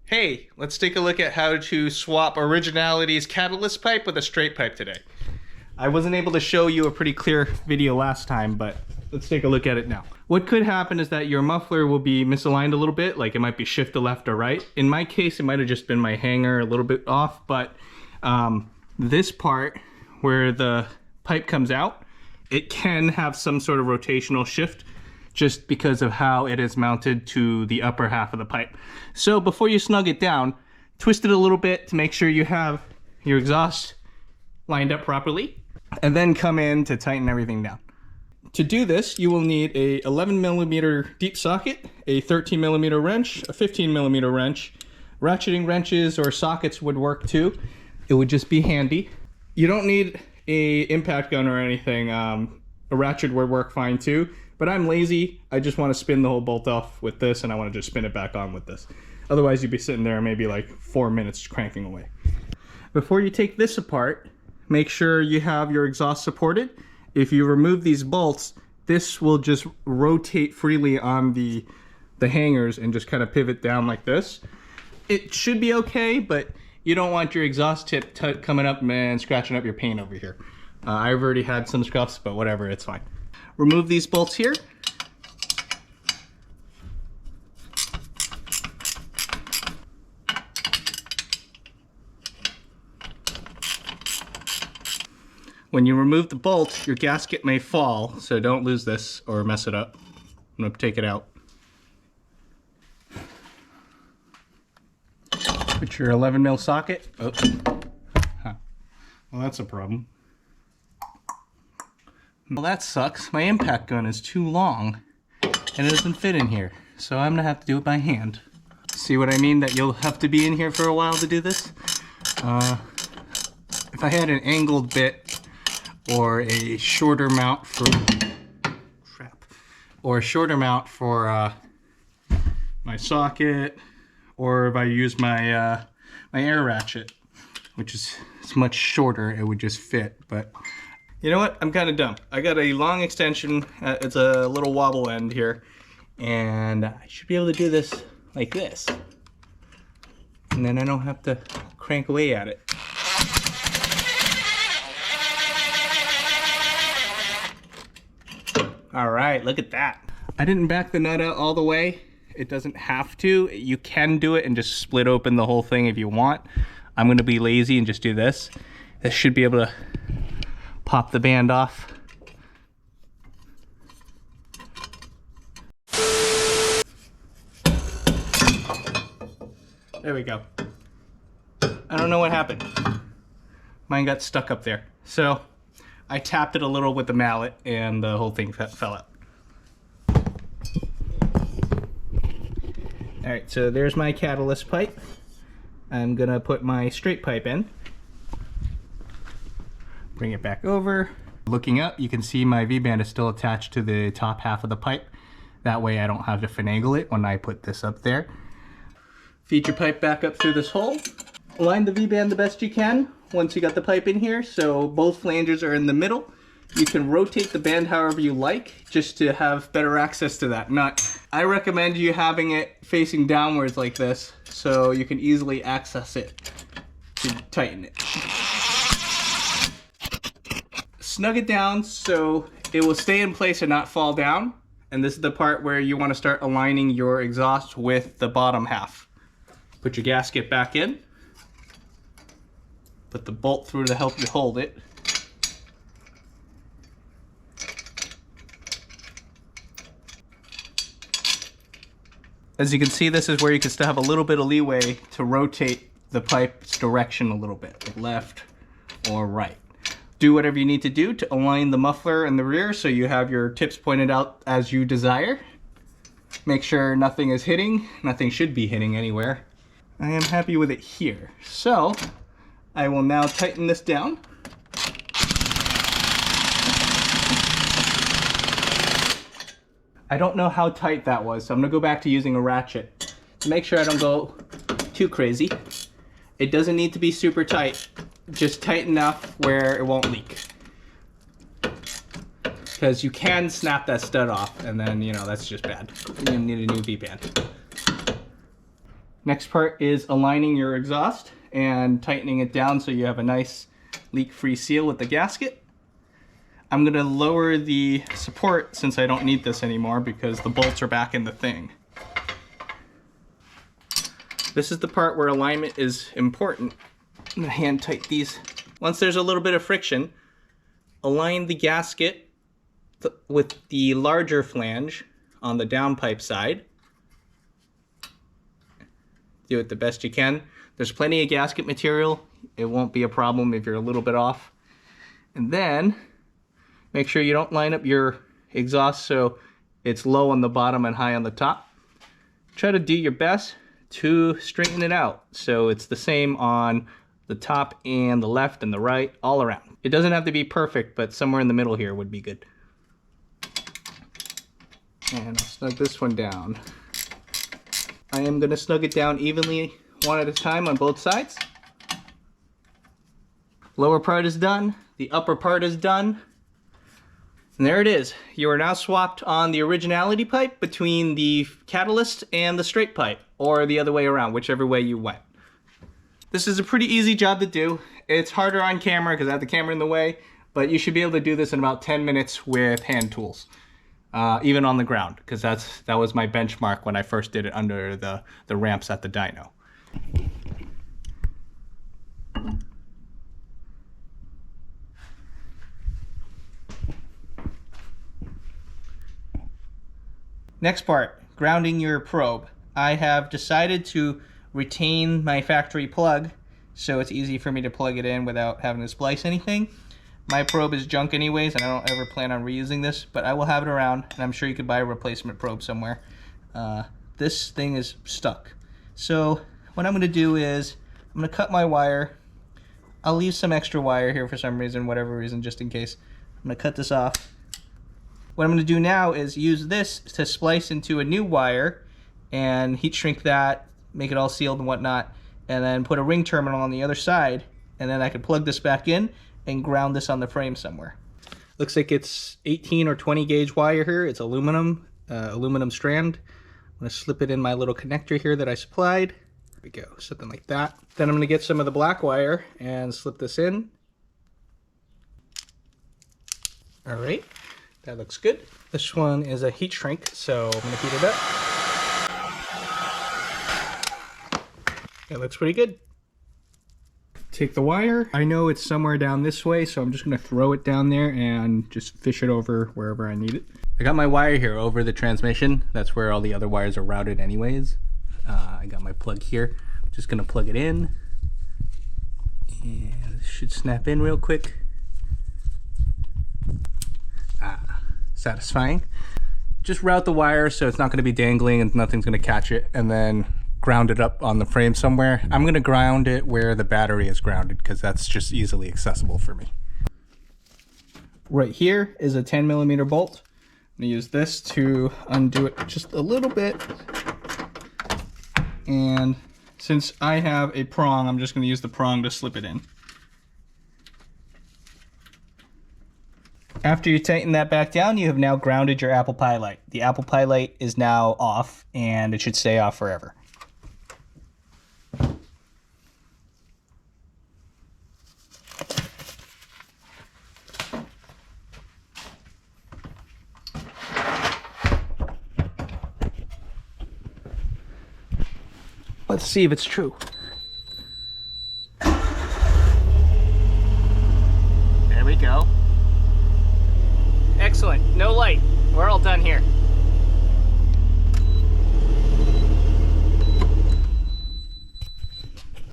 Hey, let's take a look at how to swap Originality's catalyst pipe with a straight pipe today. I wasn't able to show you a pretty clear video last time, but let's take a look at it now. What could happen is that your muffler will be misaligned a little bit, like it might be shifted left or right. In my case, it might have just been my hanger a little bit off, but this part where the pipe comes out, it can have some sort of rotational shift just because of how it is mounted to the upper half of the pipe. So before you snug it down, twist it a little bit to make sure you have your exhaust lined up properly, and then come in to tighten everything down. To do this, you will need a 11mm deep socket, a 13mm wrench, a 15mm wrench. Ratcheting wrenches or sockets would work too. It would just be handy. You don't need a impact gun or anything. A ratchet would work fine too, but I'm lazy. I just want to spin the whole bolt off with this, and I want to just spin it back on with this. Otherwise, you'd be sitting there maybe like 4 minutes cranking away. Before you take this apart, make sure you have your exhaust supported. If you remove these bolts, this will just rotate freely on the hangers and just kind of pivot down like this. It should be okay, but you don't want your exhaust tip coming up and scratching up your paint over here. I've already had some scuffs, but whatever, it's fine. Remove these bolts here. When you remove the bolt, your gasket may fall, so don't lose this or mess it up. I'm going to take it out. Put your 11mm socket. Oh. Huh. Well, that's a problem. Well, that sucks. My impact gun is too long and it doesn't fit in here, so I'm gonna have to do it by hand. See what I mean? That you'll have to be in here for a while to do this? If I had an angled bit or a shorter mount for my socket, or if I use my my air ratchet, which is much shorter, it would just fit. But you know what? I'm kind of dumb. I got a long extension. It's a little wobble end here, and I should be able to do this like this, and then I don't have to crank away at it. All right, look at that. I didn't back the nut out all the way. It doesn't have to. You can do it and just split open the whole thing if you want. I'm gonna be lazy and just do this. This should be able to pop the band off. There we go. I don't know what happened. Mine got stuck up there. So I tapped it a little with the mallet and the whole thing fell out. All right, so there's my catalyst pipe. I'm gonna put my straight pipe in. Bring it back over. Looking up, you can see my V-band is still attached to the top half of the pipe. That way I don't have to finagle it when I put this up there. Feed your pipe back up through this hole. Align the V-band the best you can once you got the pipe in here, so both flanges are in the middle. You can rotate the band however you like, just to have better access to that nut. I recommend you having it facing downwards like this, so you can easily access it to tighten it. Snug it down so it will stay in place and not fall down. And this is the part where you want to start aligning your exhaust with the bottom half. Put your gasket back in. Put the bolt through to help you hold it. As you can see, this is where you can still have a little bit of leeway to rotate the pipe's direction a little bit, like left or right. Do whatever you need to do to align the muffler in the rear so you have your tips pointed out as you desire. Make sure nothing is hitting. Nothing should be hitting anywhere. I am happy with it here. So I will now tighten this down. I don't know how tight that was, so I'm gonna go back to using a ratchet to make sure I don't go too crazy. It doesn't need to be super tight. Just tight enough where it won't leak. Because you can snap that stud off and then, you know, that's just bad. You need a new V-band. Next part is aligning your exhaust and tightening it down so you have a nice leak-free seal with the gasket. I'm gonna lower the support since I don't need this anymore because the bolts are back in the thing. This is the part where alignment is important. I'm gonna hand tight these. Once there's a little bit of friction, align the gasket with the larger flange on the downpipe side. Do it the best you can. There's plenty of gasket material. It won't be a problem if you're a little bit off. And then make sure you don't line up your exhaust so it's low on the bottom and high on the top. Try to do your best to straighten it out so it's the same on the top and the left and the right, all around. It doesn't have to be perfect, but somewhere in the middle here would be good. And I'll snug this one down. I am going to snug it down evenly, one at a time on both sides. Lower part is done. The upper part is done. And there it is. You are now swapped on the originality pipe between the catalyst and the straight pipe, or the other way around, whichever way you went. This is a pretty easy job to do. It's harder on camera because I have the camera in the way, but you should be able to do this in about 10 minutes with hand tools. Even on the ground, because that was my benchmark when I first did it under the ramps at the dyno. Next part, grounding your probe. I have decided to retain my factory plug so it's easy for me to plug it in without having to splice anything. My probe is junk anyways, and I don't ever plan on reusing this, but I will have it around, and I'm sure you could buy a replacement probe somewhere. This thing is stuck. So what I'm gonna do is, I'm gonna cut my wire. I'll leave some extra wire here for some reason, whatever reason, just in case. I'm gonna cut this off. What I'm gonna do now is use this to splice into a new wire and heat shrink that, make it all sealed and whatnot, and then put a ring terminal on the other side, and then I can plug this back in and ground this on the frame somewhere. Looks like it's 18 or 20 gauge wire here. It's aluminum, aluminum strand. I'm gonna slip it in my little connector here that I supplied. There we go, something like that. Then I'm gonna get some of the black wire and slip this in. All right, that looks good. This one is a heat shrink, so I'm gonna heat it up. That looks pretty good. Take the wire. I know it's somewhere down this way, so I'm just gonna throw it down there and just fish it over wherever I need it. I got my wire here over the transmission. That's where all the other wires are routed anyways. I got my plug here. Just gonna plug it in. And this should snap in real quick. Satisfying. Just route the wire so it's not gonna be dangling and nothing's gonna catch it, and then ground it up on the frame somewhere. I'm gonna ground it where the battery is grounded because that's just easily accessible for me. Right here is a 10mm bolt. I'm gonna use this to undo it just a little bit. And since I have a prong, I'm just gonna use the prong to slip it in. After you tighten that back down, you have now grounded your apple pie light. The apple pie light is now off, and it should stay off forever. Let's see if it's true. There we go. Excellent. No light. We're all done here.